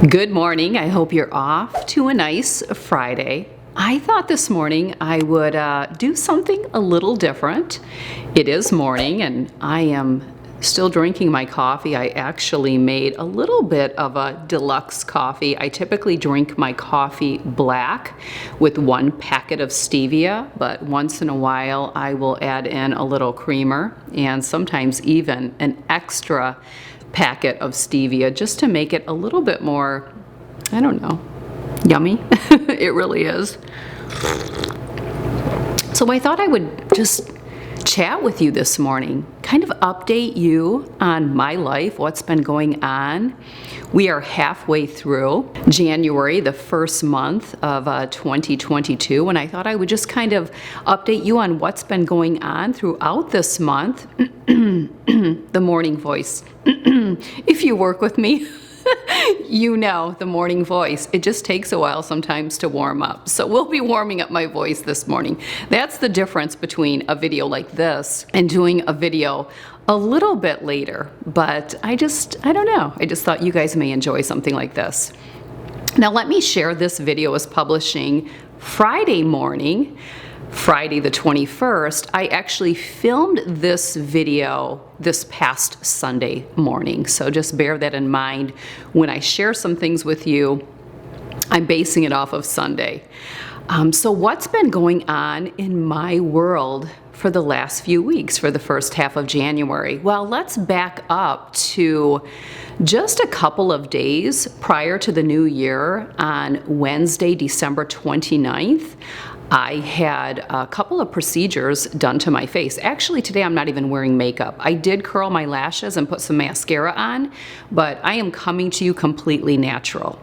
Good morning. I hope you're off to a nice Friday. I thought this morning I would do something a little different. It is morning and I am still drinking my coffee. I actually made a little bit of a deluxe coffee. I typically drink my coffee black with 1 packet of stevia, but once in a while I will add in a little creamer and sometimes even an extra packet of stevia just to make it a little bit more, I don't know, yummy. It really is. So I thought I would just chat with you this morning, kind of update you on my life, what's been going on. We are halfway through January, the first month of 2022, and I thought I would just kind of update you on what's been going on throughout this month. The morning voice. If you work with me, you know the morning voice. It just takes a while sometimes to warm up. So we'll be warming up my voice this morning. That's the difference between a video like this and doing a video a little bit later. But I don't know. I just thought you guys may enjoy something like this. Now let me share this video is publishing Friday morning. Friday the 21st, I actually filmed this video this past Sunday morning. So just bear that in mind. When I share some things with you, I'm basing it off of Sunday. So what's been going on in my world for the last few weeks, for the first half of January? Well, let's back up to just a couple of days prior to the new year. On Wednesday, December 29th, I had a couple of procedures done to my face. Actually, today I'm not even wearing makeup. I did curl my lashes and put some mascara on, but I am coming to you completely natural.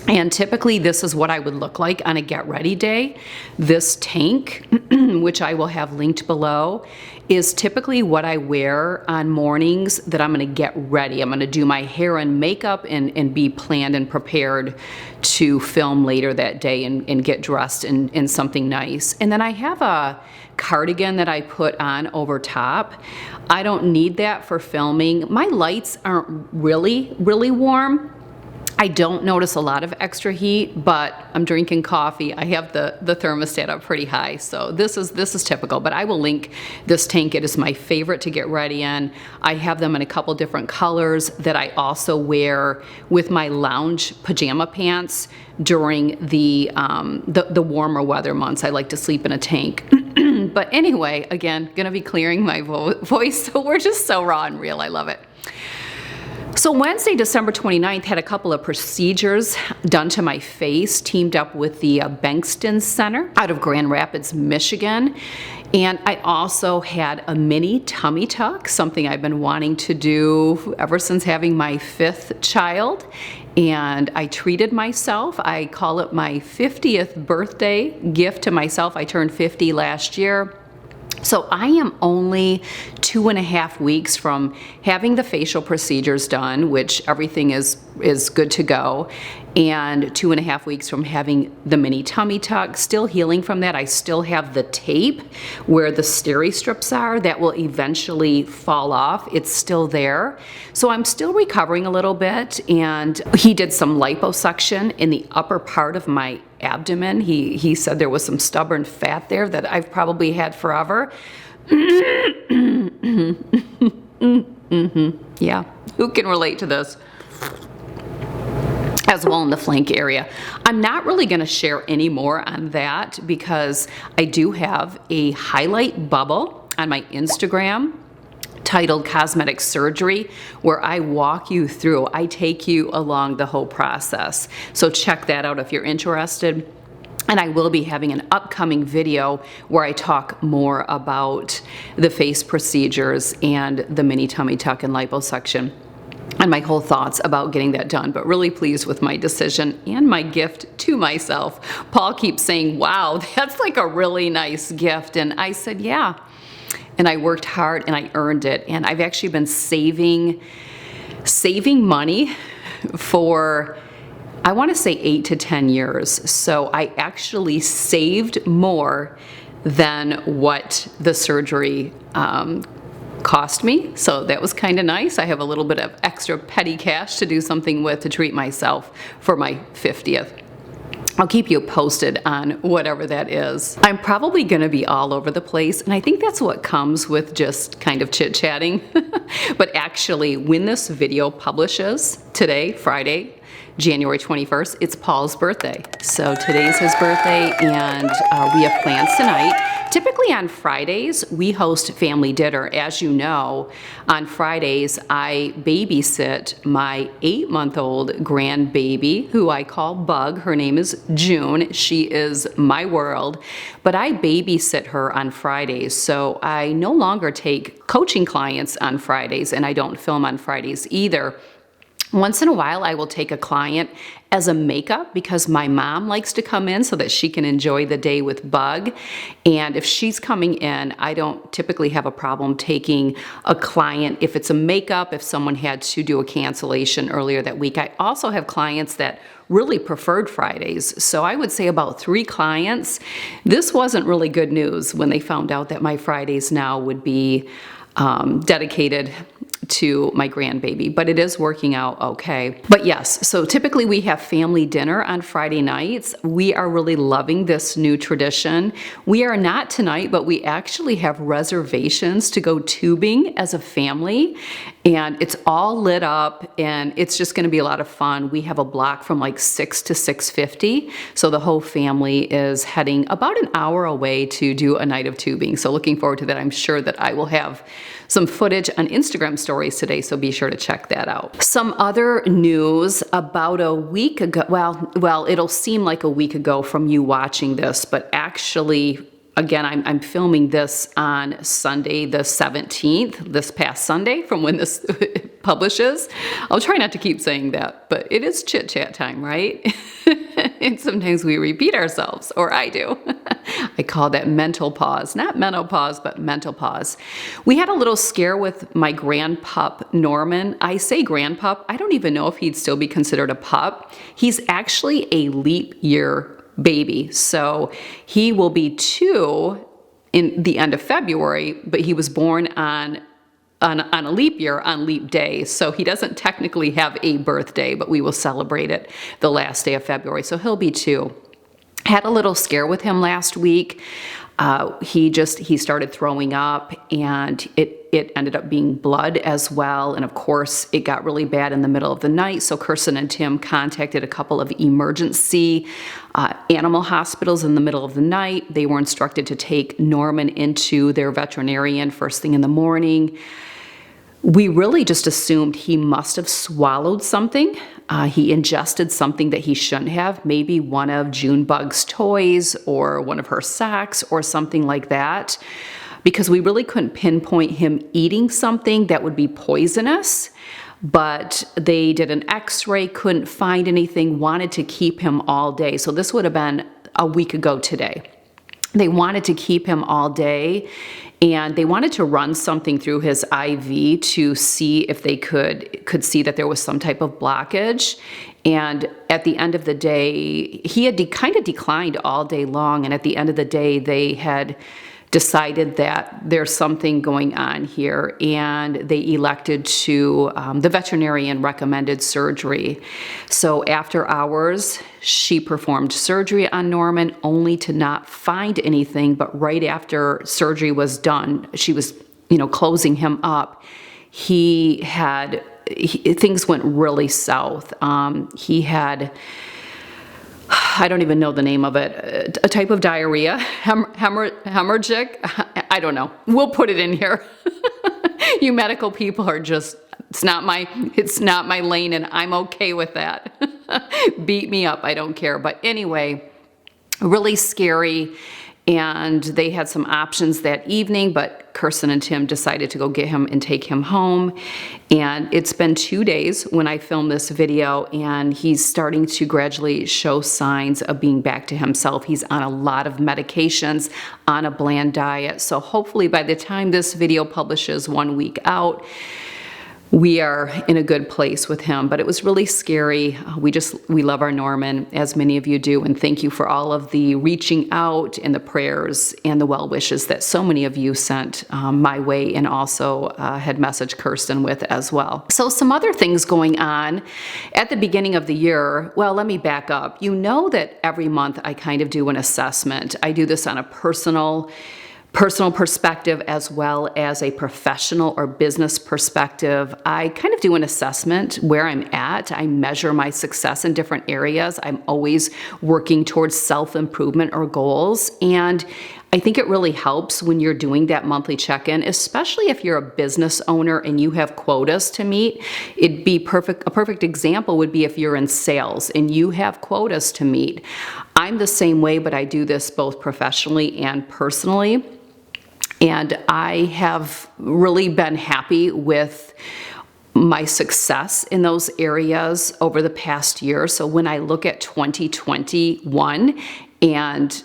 And typically this is what I would look like on a get ready day. This tank, which I will have linked below, is typically what I wear on mornings that I'm gonna get ready. I'm gonna do my hair and makeup and be planned and prepared to film later that day and get dressed in something nice. And then I have a cardigan that I put on over top. I don't need that for filming. My lights aren't really warm. I don't notice a lot of extra heat, but I'm drinking coffee. I have the thermostat up pretty high, so this is typical. But I will link this tank. It is my favorite to get ready in. I have them in a couple different colors that I also wear with my lounge pajama pants during the warmer weather months. I like to sleep in a tank. But anyway, again, gonna be clearing my voice, so we're just so raw and real. I love it. So Wednesday, December 29th, had a couple of procedures done to my face, teamed up with the Bankston Center out of Grand Rapids, Michigan. And I also had a mini tummy tuck, something I've been wanting to do ever since having my 5th child. And I treated myself. I call it my 50th birthday gift to myself. I turned 50 last year. So I am only 2.5 weeks from having the facial procedures done, which everything is good to go, and 2.5 weeks from having the mini tummy tuck. Still healing from that. I still have the tape where the steri strips are that will eventually fall off. It's still there. So I'm still recovering a little bit, and he did some liposuction in the upper part of my abdomen. He said there was some stubborn fat there that I've probably had forever. Yeah, who can relate to this? As well in the flank area. I'm not really going to share any more on that because I do have a highlight bubble on my Instagram titled Cosmetic Surgery, where I walk you through, I take you along the whole process. So check that out if you're interested. And I will be having an upcoming video where I talk more about the face procedures and the mini tummy tuck and liposuction and my whole thoughts about getting that done, but really pleased with my decision and my gift to myself. Paul keeps saying, wow, that's like a really nice gift. And I said, yeah. And I worked hard and I earned it. And I've actually been saving money for, I want to say 8 to 10 years. So I actually saved more than what the surgery cost me, so that was kind of nice. I have a little bit of extra petty cash to do something with to treat myself for my 50th. I'll keep you posted on whatever that is. I'm probably going to be all over the place, and I think that's what comes with just kind of chit-chatting. But actually, when this video publishes today, Friday, January 21st, it's Paul's birthday. So today's his birthday, and we have plans tonight. Typically on Fridays, we host family dinner. As you know, on Fridays, I babysit my 8-month-old grandbaby, who I call Bug. Her name is June. She is my world. But I babysit her on Fridays, so I no longer take coaching clients on Fridays, and I don't film on Fridays either. Once in a while, I will take a client as a makeup because my mom likes to come in so that she can enjoy the day with Bug. And if she's coming in, I don't typically have a problem taking a client if it's a makeup, if someone had to do a cancellation earlier that week. I also have clients that really preferred Fridays. So I would say about 3 clients. This wasn't really good news when they found out that my Fridays now would be dedicated to my grandbaby, but it is working out okay. But yes, so typically we have family dinner on Friday nights. We are really loving this new tradition. We are not tonight, but we actually have reservations to go tubing as a family, and it's all lit up, and it's just going to be a lot of fun. We have a block from like 6 to 6:50, so the whole family is heading about an hour away to do a night of tubing. So looking forward to that. I'm sure that I will have some footage on Instagram stories today, so be sure to check that out. Some other news: about a week ago, well, it'll seem like a week ago from you watching this, but actually, again, I'm filming this on Sunday the 17th, this past Sunday from when this publishes. I'll try not to keep saying that, but it is chit chat time, right? And sometimes we repeat ourselves, or I do. I call that mental pause, not menopause, but mental pause. We had a little scare with my grandpup, Norman. I say grandpup, I don't even know if he'd still be considered a pup. He's actually a leap year baby, so he will be 2 in the end of February, but he was born on a leap year on leap day, so he doesn't technically have a birthday, but we will celebrate it the last day of February, so he'll be 2. Had a little scare with him last week. He started throwing up, and it ended up being blood as well. And of course, it got really bad in the middle of the night. So Kirsten and Tim contacted a couple of emergency animal hospitals in the middle of the night. They were instructed to take Norman into their veterinarian first thing in the morning. We really just assumed he must have swallowed something. He ingested something that he shouldn't have, maybe one of Junebug's toys or one of her socks or something like that, because we really couldn't pinpoint him eating something that would be poisonous. But they did an x-ray, couldn't find anything, wanted to keep him all day. So this would have been a week ago today. They wanted to keep him all day, and they wanted to run something through his IV to see if they could see that there was some type of blockage. And at the end of the day, he had kind of declined all day long, and at the end of the day, they had decided that there's something going on here, and they elected to, the veterinarian recommended surgery. So after hours, she performed surgery on Norman, only to not find anything, but right after surgery was done, she was, closing him up, things went really south. He had, I don't even know the name of it, a type of diarrhea, hemorrhagic, I don't know. We'll put it in here. You medical people are just, it's not my lane, and I'm okay with that. Beat me up, I don't care. But anyway, really scary. And they had some options that evening, but Kirsten and Tim decided to go get him and take him home. And it's been 2 days when I filmed this video, and he's starting to gradually show signs of being back to himself. He's on a lot of medications, on a bland diet. So hopefully by the time this video publishes 1 week out, we are in a good place with him, but it was really scary. We love our Norman, as many of you do, and thank you for all of the reaching out and the prayers and the well wishes that so many of you sent my way, and also had messaged Kirsten with as well. So some other things going on at the beginning of the year. Well, let me back up. You know that every month I kind of do an assessment. I do this on a personal perspective as well as a professional or business perspective. I kind of do an assessment where I'm at. I measure my success in different areas. I'm always working towards self-improvement or goals. And I think it really helps when you're doing that monthly check-in, especially if you're a business owner and you have quotas to meet. It'd be perfect. A perfect example would be if you're in sales and you have quotas to meet. I'm the same way, but I do this both professionally and personally. And I have really been happy with my success in those areas over the past year. So when I look at 2021 and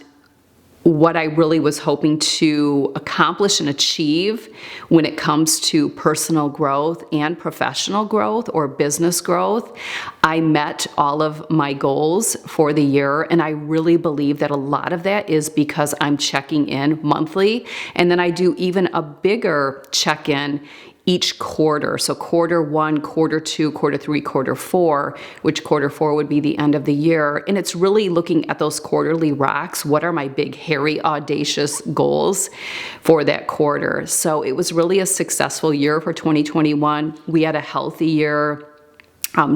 what I really was hoping to accomplish and achieve when it comes to personal growth and professional growth or business growth, I met all of my goals for the year. And I really believe that a lot of that is because I'm checking in monthly. And then I do even a bigger check-in each quarter. So quarter one, quarter two, quarter three, quarter four, which quarter four would be the end of the year. And it's really looking at those quarterly rocks. What are my big, hairy, audacious goals for that quarter? So it was really a successful year for 2021. We had a healthy year.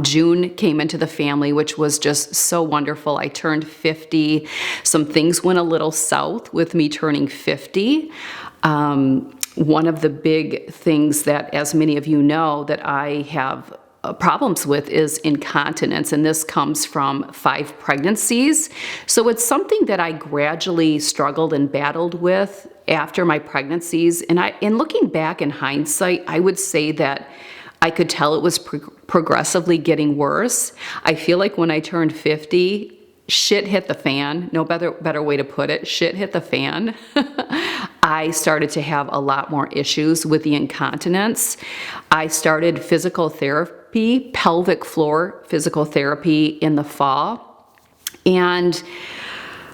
June came into the family, which was just so wonderful. I turned 50. Some things went a little south with me turning 50. One of the big things that, as many of you know, that I have problems with is incontinence, and this comes from 5 pregnancies. So it's something that I gradually struggled and battled with after my pregnancies. And in looking back in hindsight, I would say that I could tell it was progressively getting worse. I feel like when I turned 50, shit hit the fan. No better way to put it. Shit hit the fan. I started to have a lot more issues with the incontinence. I started physical therapy, pelvic floor physical therapy in the fall. And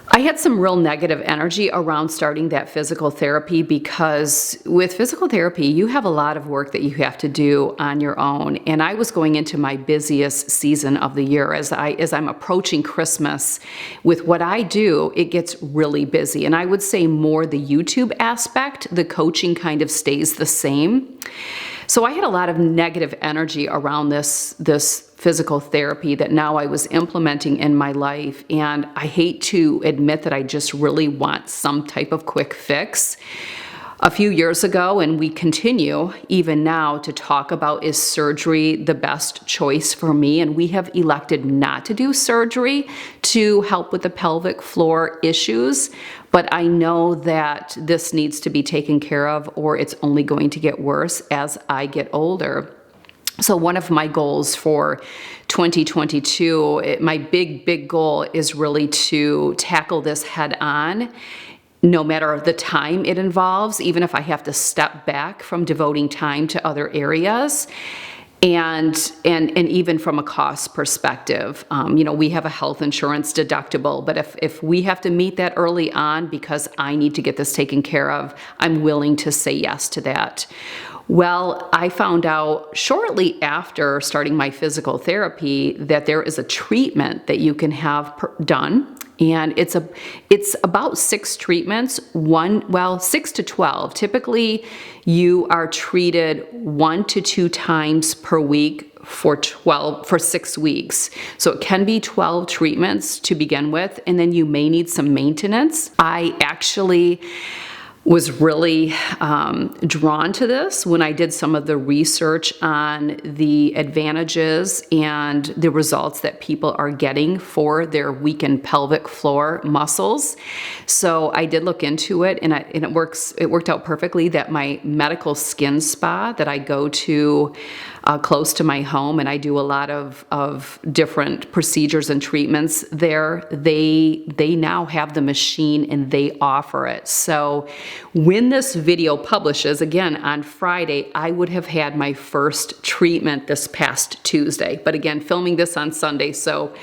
I had some real negative energy around starting that physical therapy because with physical therapy, you have a lot of work that you have to do on your own. And I was going into my busiest season of the year. As I'm approaching Christmas, with what I do, it gets really busy. And I would say more the YouTube aspect, the coaching kind of stays the same. So I had a lot of negative energy around this physical therapy that now I was implementing in my life. And I hate to admit that I just really want some type of quick fix. A few years ago, and we continue even now to talk about, is surgery the best choice for me? And we have elected not to do surgery to help with the pelvic floor issues. But I know that this needs to be taken care of, or it's only going to get worse as I get older. So one of my goals for 2022, my big goal is really to tackle this head on, no matter the time it involves, even if I have to step back from devoting time to other areas. And even from a cost perspective, we have a health insurance deductible, but if we have to meet that early on because I need to get this taken care of, I'm willing to say yes to that. Well, I found out shortly after starting my physical therapy that there is a treatment that you can have done. And it's about 6 treatments, 6 to 12. Typically, you are treated 1 to 2 times per week for 6 weeks. So it can be 12 treatments to begin with, and then you may need some maintenance. I actually was really drawn to this when I did some of the research on the advantages and the results that people are getting for their weakened pelvic floor muscles. So I did look into it, and it worked out perfectly that my medical skin spa that I go to close to my home, and I do a lot of different procedures and treatments there, they now have the machine and they offer it. So when this video publishes, again, on Friday, I would have had my first treatment this past Tuesday. But again, filming this on Sunday, so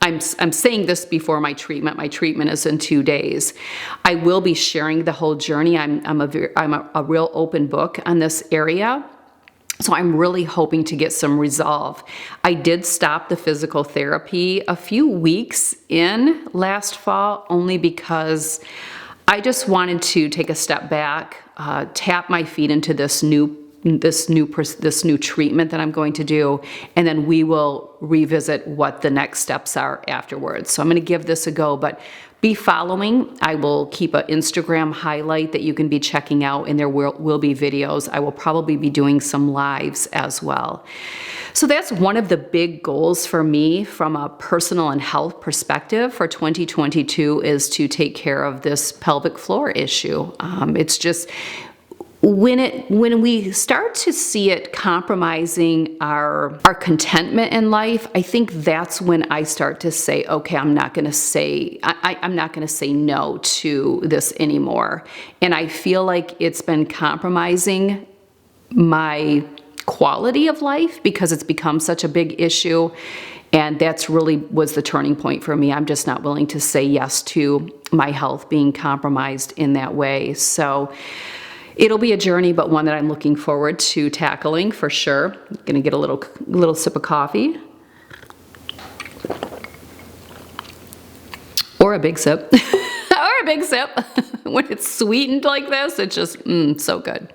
I'm saying this before my treatment. My treatment is in 2 days. I will be sharing the whole journey. I'm a real open book on this area. So I'm really hoping to get some resolve. I did stop the physical therapy a few weeks in last fall, only because I just wanted to take a step back, tap my feet into this new treatment that I'm going to do, and then we will revisit what the next steps are afterwards. So I'm going to give this a go, but be following. I will keep an Instagram highlight that you can be checking out, and there will be videos. I will probably be doing some lives as well. So that's one of the big goals for me from a personal and health perspective for 2022 is to take care of this pelvic floor issue. It's just when we start to see it compromising our contentment in life, I think that's when I start to say, okay, I'm not going to say no to this anymore. And I feel like it's been compromising my quality of life because it's become such a big issue. And that's really was the turning point for me. I'm just not willing to say yes to my health being compromised in that way. So it'll be a journey, but one that I'm looking forward to tackling for sure. I'm gonna get a little sip of coffee. Or a big sip. Or a big sip. When it's sweetened like this, it's just so good.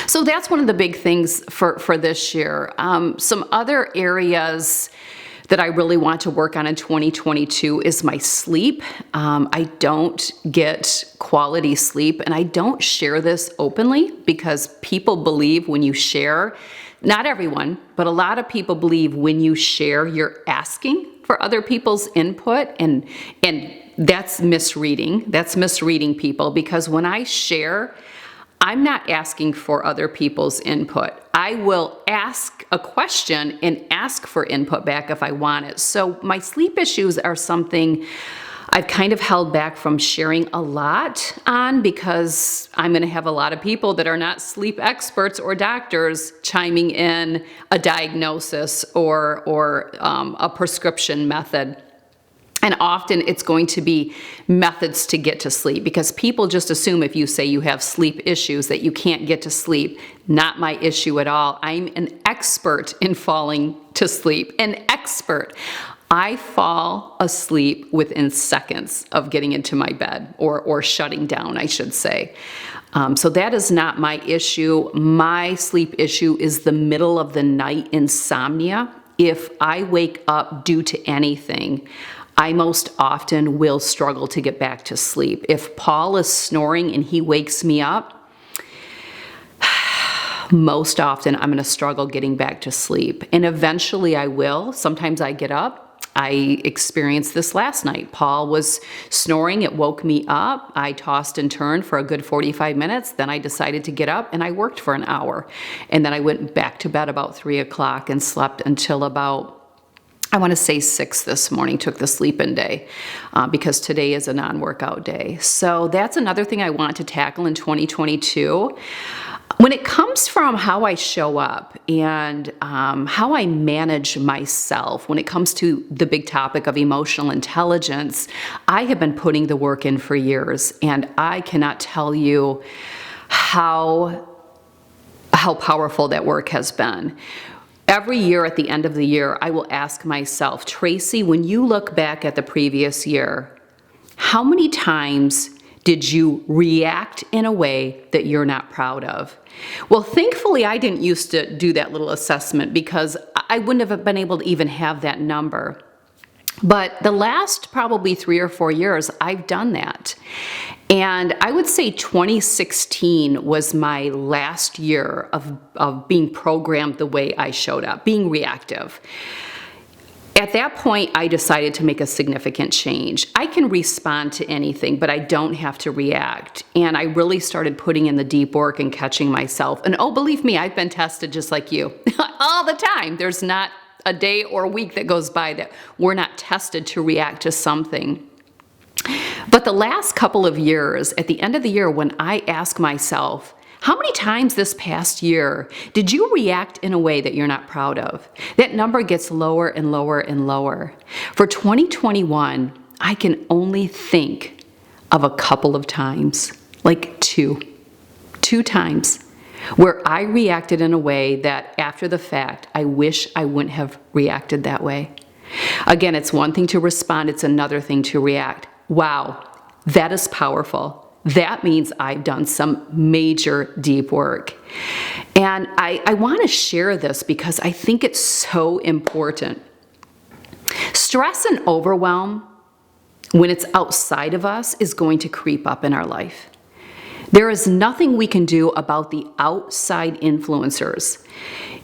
So that's one of the big things for this year. Some other areas that I really want to work on in 2022 is my sleep. I don't get quality sleep, and I don't share this openly because people believe when you share, not everyone, but a lot of people believe when you share, you're asking for other people's input, and that's misreading. That's misreading people, because when I share, I'm not asking for other people's input. I will ask a question and ask for input back if I want it. So my sleep issues are something I've kind of held back from sharing a lot on, because I'm going to have a lot of people that are not sleep experts or doctors chiming in a diagnosis or a prescription method. And often it's going to be methods to get to sleep, because people just assume if you say you have sleep issues that you can't get to sleep. Not my issue at all. I'm an expert in falling to sleep, an expert. I fall asleep within seconds of getting into my bed, or shutting down, I should say. So that is not my issue. My sleep issue is the middle of the night insomnia. If I wake up due to anything, I most often will struggle to get back to sleep. If Paul is snoring and he wakes me up, most often I'm going to struggle getting back to sleep. And eventually I will. Sometimes I get up. I experienced this last night. Paul was snoring. It woke me up. I tossed and turned for a good 45 minutes. Then I decided to get up and I worked for an hour. And then I went back to bed about 3 o'clock and slept until about, I want to say 6 this morning, took the sleep-in day because today is a non-workout day. So that's another thing I want to tackle in 2022. When it comes from how I show up and how I manage myself, when it comes to the big topic of emotional intelligence, I have been putting the work in for years, and I cannot tell you how powerful that work has been. Every year at the end of the year, I will ask myself, Tracy, when you look back at the previous year, how many times did you react in a way that you're not proud of? Well, thankfully, I didn't used to do that little assessment, because I wouldn't have been able to even have that number. But the last probably 3 or 4 years, I've done that. And I would say 2016 was my last year of being programmed the way I showed up, being reactive. At that point, I decided to make a significant change. I can respond to anything, but I don't have to react. And I really started putting in the deep work and catching myself. And oh, believe me, I've been tested just like you all the time. There's not a day or a week that goes by that we're not tested to react to something. But the last couple of years, at the end of the year, when I ask myself, how many times this past year did you react in a way that you're not proud of? That number gets lower and lower and lower. For 2021, I can only think of a couple of times, like two times, where I reacted in a way that after the fact, I wish I wouldn't have reacted that way. Again, it's one thing to respond, it's another thing to react. Wow, that is powerful. That means I've done some major deep work. And I want to share this because I think it's so important. Stress and overwhelm, when it's outside of us, is going to creep up in our life. There is nothing we can do about the outside influencers.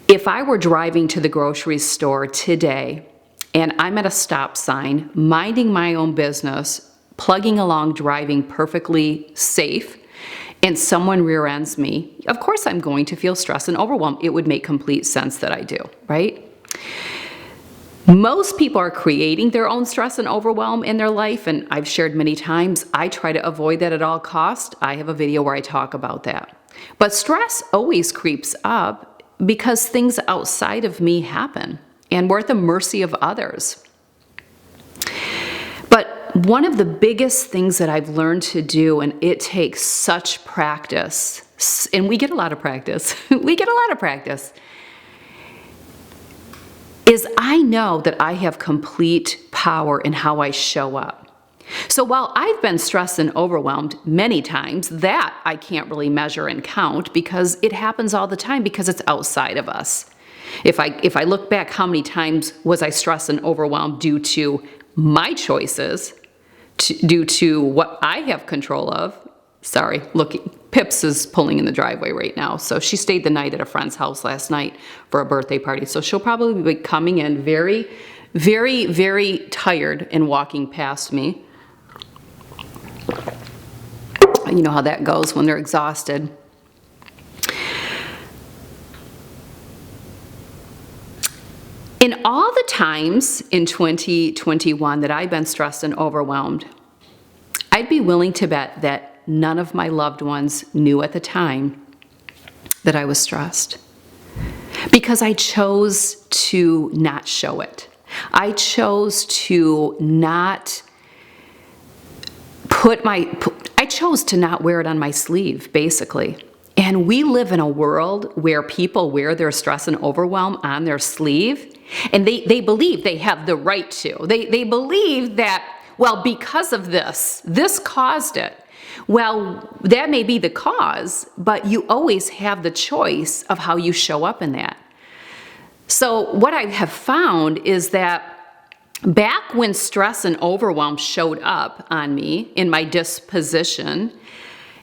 If I were driving to the grocery store today and I'm at a stop sign, minding my own business, plugging along, driving perfectly safe, and someone rear ends me, of course I'm going to feel stress and overwhelm. It would make complete sense that I do, right? Most people are creating their own stress and overwhelm in their life, and I've shared many times, I try to avoid that at all costs. I have a video where I talk about that. But stress always creeps up because things outside of me happen, and we're at the mercy of others. But one of the biggest things that I've learned to do, and it takes such practice, and we get a lot of practice, is I know that I have complete power in how I show up. So while I've been stressed and overwhelmed many times, that I can't really measure and count because it happens all the time because it's outside of us. If I look back, how many times was I stressed and overwhelmed due to my choices, due to what I have control of? Sorry, look, Pips is pulling in the driveway right now. So she stayed the night at a friend's house last night for a birthday party. So she'll probably be coming in very, very, very tired and walking past me. You know how that goes when they're exhausted. In all the times in 2021 that I've been stressed and overwhelmed, I'd be willing to bet that none of my loved ones knew at the time that I was stressed because I chose to not show it. I chose to not I chose to not wear it on my sleeve, basically. And we live in a world where people wear their stress and overwhelm on their sleeve, and they believe they have the right to. They believe that, well, because of this caused it. Well, that may be the cause, but you always have the choice of how you show up in that. So what I have found is that back when stress and overwhelm showed up on me in my disposition,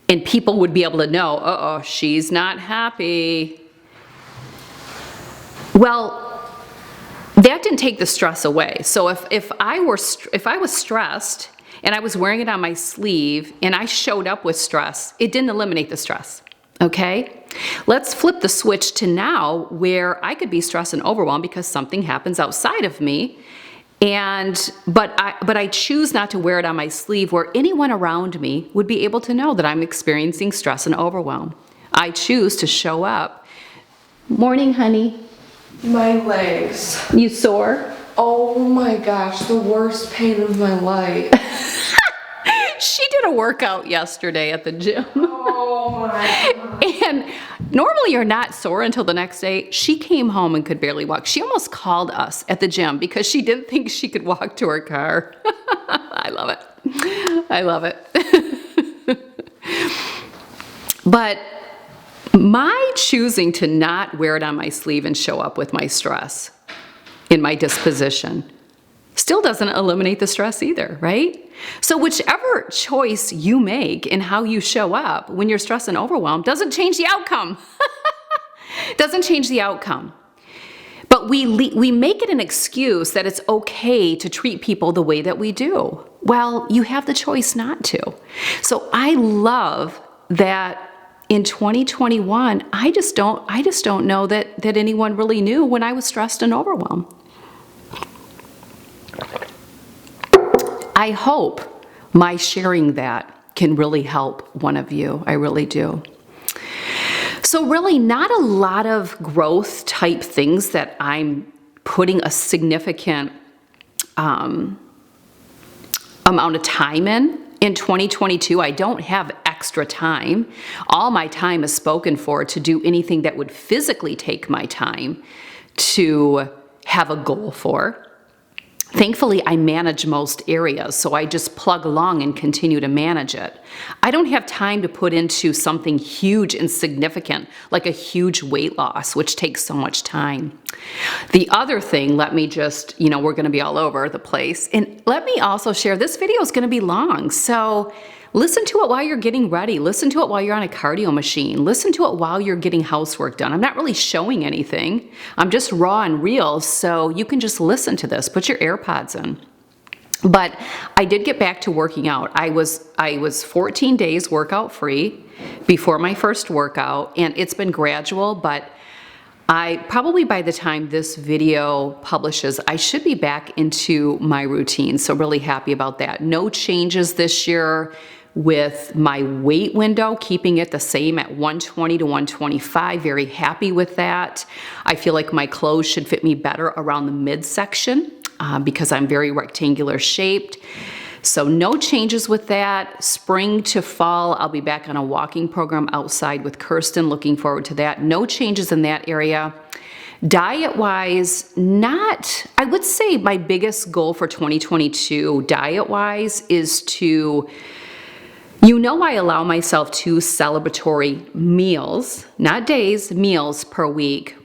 and people would be able to know, uh-oh, she's not happy. Well, that didn't take the stress away. So if I was stressed and I was wearing it on my sleeve and I showed up with stress, it didn't eliminate the stress, okay? Let's flip the switch to now where I could be stressed and overwhelmed because something happens outside of me, but I choose not to wear it on my sleeve where anyone around me would be able to know that I'm experiencing stress and overwhelm. I choose to show up. Morning, honey. My legs. You sore? Oh my gosh, the worst pain of my life. She did a workout yesterday at the gym. Oh my God. And normally you're not sore until the next day. She came home and could barely walk. She almost called us at the gym because she didn't think she could walk to her car. I love it. I love it. But my choosing to not wear it on my sleeve and show up with my stress in my disposition still doesn't eliminate the stress either, right? So whichever choice you make in how you show up when you're stressed and overwhelmed doesn't change the outcome. Doesn't change the outcome. But we make it an excuse that it's okay to treat people the way that we do. Well, you have the choice not to. So I love that in 2021, I just don't know that anyone really knew when I was stressed and overwhelmed. I hope my sharing that can really help one of you. I really do. So really not a lot of growth type things that I'm putting a significant amount of time in 2022. I don't have extra time. All my time is spoken for to do anything that would physically take my time to have a goal for. Thankfully, I manage most areas, so I just plug along and continue to manage it. I don't have time to put into something huge and significant, like a huge weight loss, which takes so much time. The other thing, let me just, we're going to be all over the place. And let me also share, this video is going to be long, so listen to it while you're getting ready. Listen to it while you're on a cardio machine. Listen to it while you're getting housework done. I'm not really showing anything. I'm just raw and real, so you can just listen to this. Put your AirPods in. But I did get back to working out. I was 14 days workout free before my first workout, and it's been gradual, but I probably by the time this video publishes, I should be back into my routine. So really happy about that. No changes this year with my weight window, keeping it the same at 120 to 125. Very happy with that. I feel like my clothes should fit me better around the midsection because I'm very rectangular shaped. So no changes with that. Spring to fall, I'll be back on a walking program outside with Kirsten. Looking forward to that. No changes in that area. Diet-wise, I would say my biggest goal for 2022, diet-wise, is to, I allow myself 2 celebratory meals, not days, meals per week.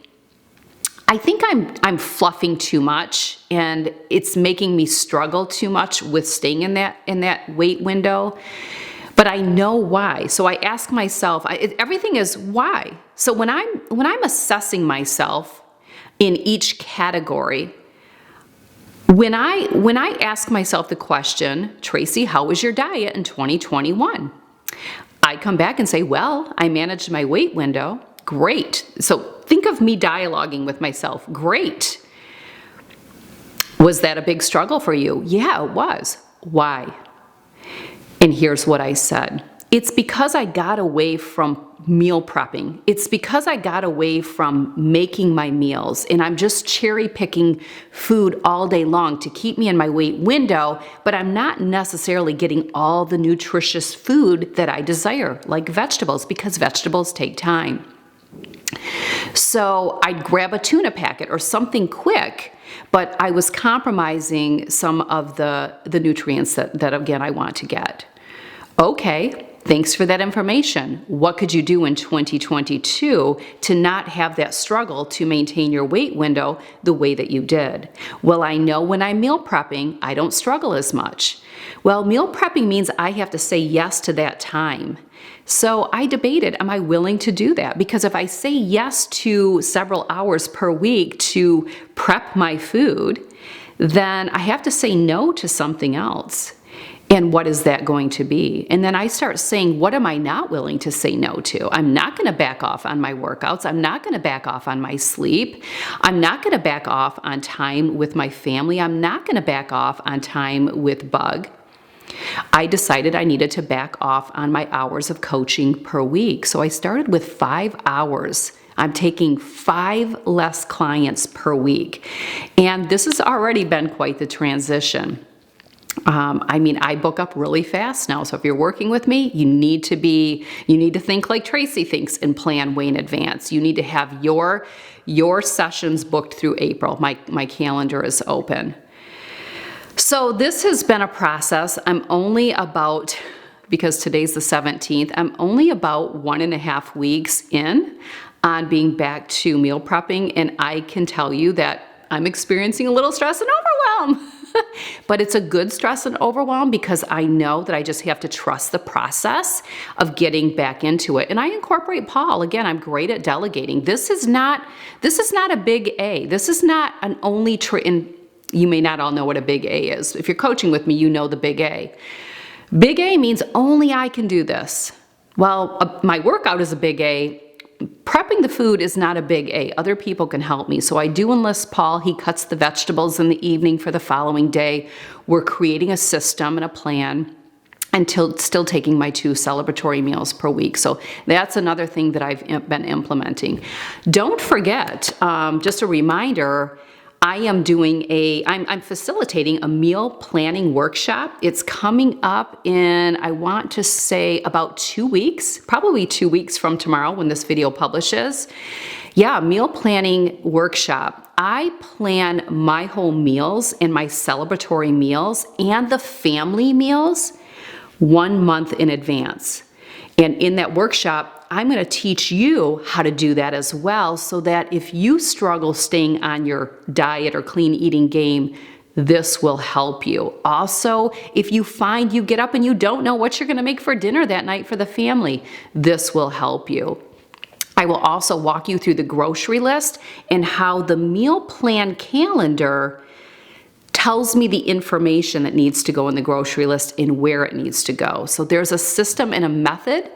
I think I'm fluffing too much, and it's making me struggle too much with staying in that weight window. But I know why. So I ask myself, everything is why. So when I'm assessing myself in each category, when I ask myself the question, Tracy, how was your diet in 2021? I come back and say, well, I managed my weight window. Great. So think of me dialoguing with myself. Great. Was that a big struggle for you? Yeah, it was. Why? And here's what I said. It's because I got away from meal prepping. It's because I got away from making my meals, and I'm just cherry picking food all day long to keep me in my weight window, but I'm not necessarily getting all the nutritious food that I desire, like vegetables, because vegetables take time. So I'd grab a tuna packet or something quick, but I was compromising some of the nutrients that again, I want to get. Okay, thanks for that information. What could you do in 2022 to not have that struggle to maintain your weight window the way that you did? Well, I know when I'm meal prepping, I don't struggle as much. Well, meal prepping means I have to say yes to that time. So I debated, am I willing to do that? Because if I say yes to several hours per week to prep my food, then I have to say no to something else. And what is that going to be? And then I start saying, what am I not willing to say no to? I'm not going to back off on my workouts. I'm not going to back off on my sleep. I'm not going to back off on time with my family. I'm not going to back off on time with Bug. I decided I needed to back off on my hours of coaching per week. So I started with 5 hours. I'm taking 5 less clients per week. And this has already been quite the transition. I book up really fast now. So if you're working with me, you need to think like Tracy thinks and plan way in advance. You need to have your sessions booked through April. My calendar is open. So this has been a process. Because today's the 17th, I'm only about 1.5 weeks in on being back to meal prepping. And I can tell you that I'm experiencing a little stress and overwhelm. But it's a good stress and overwhelm because I know that I just have to trust the process of getting back into it. And I incorporate Paul. Again, I'm great at delegating. This is not a big A. This is not an only and you may not all know what a big A is. If you're coaching with me, you know the big A. Big A means only I can do this. Well, my workout is a big A. Prepping the food is not a big A. Other people can help me. So I do enlist Paul. He cuts the vegetables in the evening for the following day. We're creating a system and a plan. until still taking my 2 celebratory meals per week. So that's another thing that I've been implementing. Don't forget, just a reminder, I'm facilitating a meal planning workshop. It's coming up in, I want to say, about 2 weeks, probably 2 weeks from tomorrow when this video publishes. Yeah, meal planning workshop. I plan my whole meals and my celebratory meals and the family meals 1 month in advance. And in that workshop, I'm going to teach you how to do that as well, so that if you struggle staying on your diet or clean eating game, this will help you. Also, if you find you get up and you don't know what you're going to make for dinner that night for the family, this will help you. I will also walk you through the grocery list and how the meal plan calendar tells me the information that needs to go in the grocery list and where it needs to go. So there's a system and a method,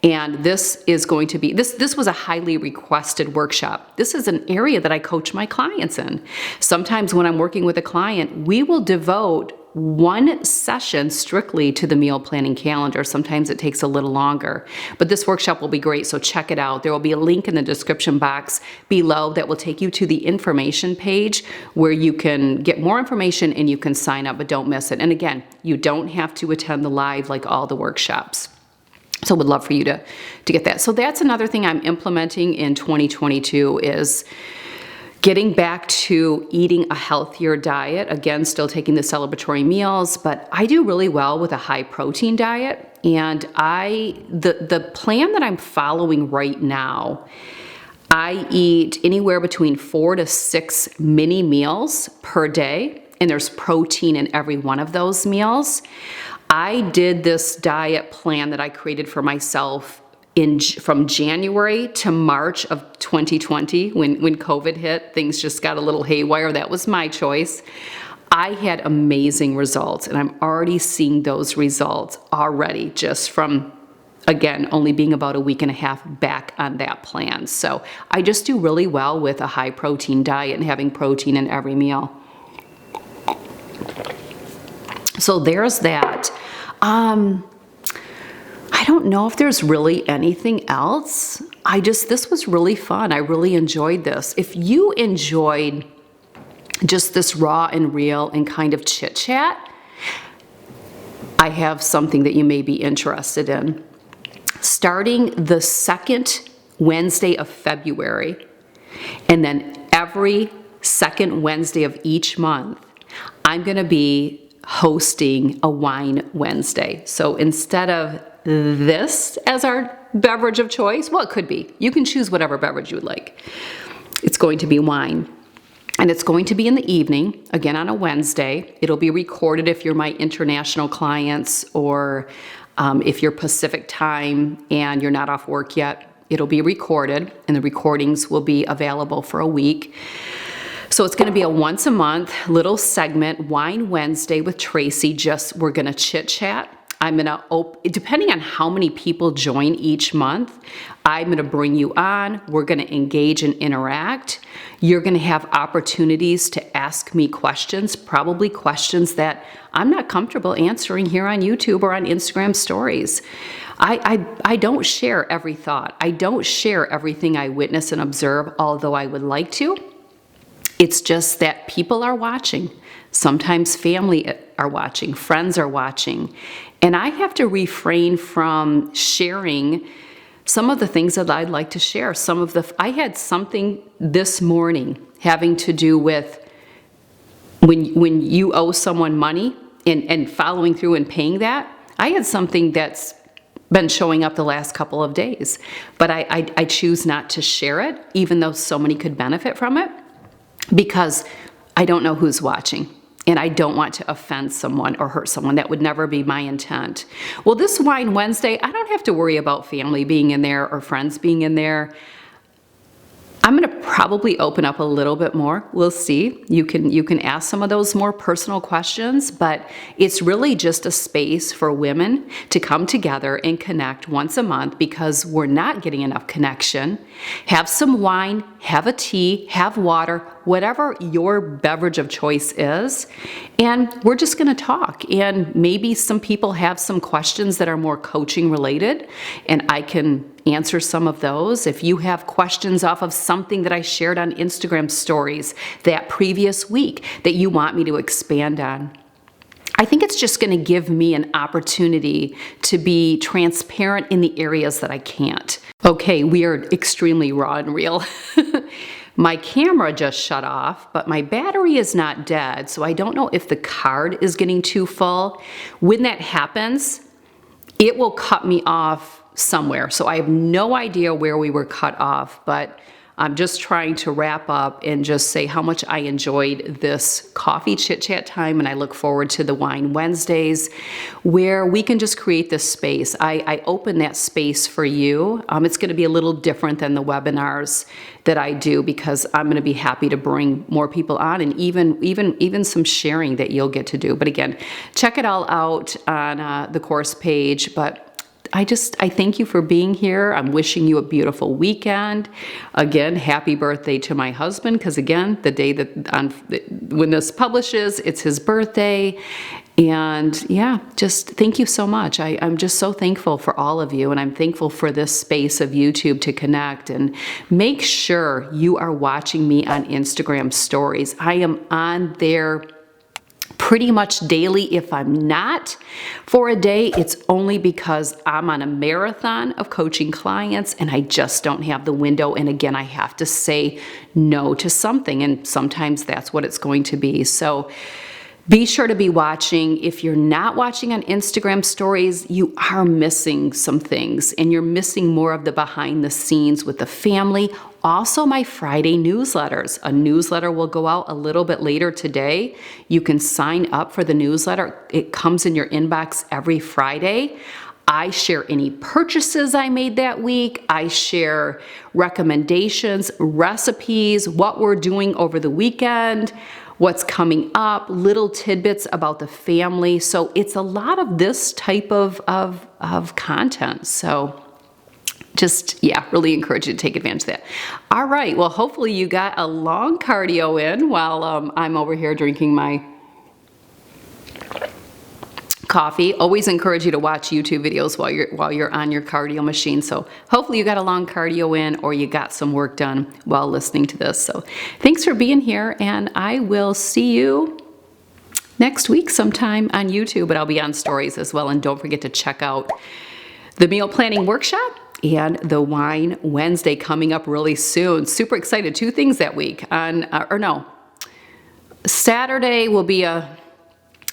and this is going to be, this was a highly requested workshop. This is an area that I coach my clients in. Sometimes when I'm working with a client, we will devote 1 session strictly to the meal planning calendar. Sometimes it takes a little longer, but this workshop will be great, so check it out. There will be a link in the description box below that will take you to the information page where you can get more information and you can sign up, but don't miss it. And again, you don't have to attend the live like all the workshops. So would love for you to get that. So that's another thing I'm implementing in 2022 is getting back to eating a healthier diet. Again, still taking the celebratory meals, but I do really well with a high protein diet. And the plan that I'm following right now, I eat anywhere between 4 to 6 mini meals per day, and there's protein in every one of those meals. I did this diet plan that I created for myself from January to March of 2020, when COVID hit, things just got a little haywire. That was my choice. I had amazing results, and I'm already seeing those results already just from, again, only being about a week and a half back on that plan. So I just do really well with a high protein diet and having protein in every meal. So there's that. I don't know if there's really anything else. This was really fun. I really enjoyed this. If you enjoyed just this raw and real and kind of chit chat, I have something that you may be interested in. Starting the 2nd Wednesday of February, and then every 2nd Wednesday of each month, I'm going to be hosting a Wine Wednesday. So instead of this as our beverage of choice, well, it could be. You can choose whatever beverage you would like. It's going to be wine. And it's going to be in the evening, again on a Wednesday. It'll be recorded if you're my international clients, or if you're Pacific time and you're not off work yet, it'll be recorded, and the recordings will be available for a week. So it's going to be a once a month little segment, Wine Wednesday with Tracy. We're going to chit chat. I'm going to, depending on how many people join each month, I'm going to bring you on. We're going to engage and interact. You're going to have opportunities to ask me questions, probably questions that I'm not comfortable answering here on YouTube or on Instagram stories. I don't share every thought. I don't share everything I witness and observe, although I would like to. It's just that people are watching. Sometimes family are watching, friends are watching. And I have to refrain from sharing some of the things that I'd like to share. I had something this morning having to do with when you owe someone money and following through and paying that. I had something that's been showing up the last couple of days, but I choose not to share it, even though so many could benefit from it, because I don't know who's watching. And I don't want to offend someone or hurt someone. That would never be my intent. Well, this Wine Wednesday, I don't have to worry about family being in there or friends being in there. I'm going to probably open up a little bit more. We'll see. You can ask some of those more personal questions, but it's really just a space for women to come together and connect once a month, because we're not getting enough connection. Have some wine, have a tea, have water, whatever your beverage of choice is, and we're just gonna talk. And maybe some people have some questions that are more coaching related, and I can answer some of those. If you have questions off of something that I shared on Instagram stories that previous week that you want me to expand on, I think it's just going to give me an opportunity to be transparent in the areas that I can't. Okay, we are extremely raw and real. My camera just shut off, but my battery is not dead, so I don't know if the card is getting too full. When that happens, it will cut me off somewhere. So I have no idea where we were cut off, but I'm just trying to wrap up and just say how much I enjoyed this coffee chit chat time, and I look forward to the Wine Wednesdays where we can just create this space. I open that space for you. It's going to be a little different than the webinars that I do because I'm going to be happy to bring more people on, and even some sharing that you'll get to do. But again, check it all out on the course page. But I thank you for being here. I'm wishing you a beautiful weekend. Again, happy birthday to my husband, because again, the day when this publishes, it's his birthday. And yeah, just thank you so much. I'm just so thankful for all of you, and I'm thankful for this space of YouTube to connect. And make sure you are watching me on Instagram stories. I am on there pretty much daily. If I'm not for a day, it's only because I'm on a marathon of coaching clients and I just don't have the window. And again, I have to say no to something, and sometimes that's what it's going to be. So be sure to be watching. If you're not watching on Instagram stories, you are missing some things, and you're missing more of the behind the scenes with the family. Also, my Friday newsletters. A newsletter will go out a little bit later today. You can sign up for the newsletter. It comes in your inbox every Friday. I share any purchases I made that week. I share recommendations, recipes, what we're doing over the weekend, what's coming up, little tidbits about the family. So it's a lot of this type of content. So just, yeah, really encourage you to take advantage of that. All right, well, hopefully you got a long cardio in while I'm over here drinking my coffee. Always encourage you to watch YouTube videos while you're on your cardio machine. So hopefully you got a long cardio in, or you got some work done while listening to this. So thanks for being here, and I will see you next week sometime on YouTube, but I'll be on stories as well. And don't forget to check out the meal planning workshop and the Wine Wednesday coming up really soon. Super excited. 2 things that week. Saturday will be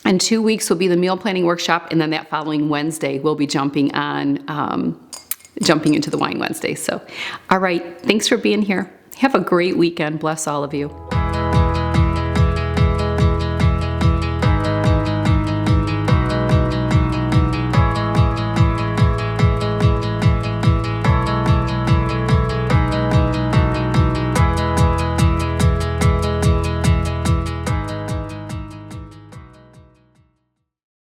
in 2 weeks will be the meal planning workshop, and then that following Wednesday we'll be jumping into the Wine Wednesday. So, all right, thanks for being here. Have a great weekend. Bless all of you.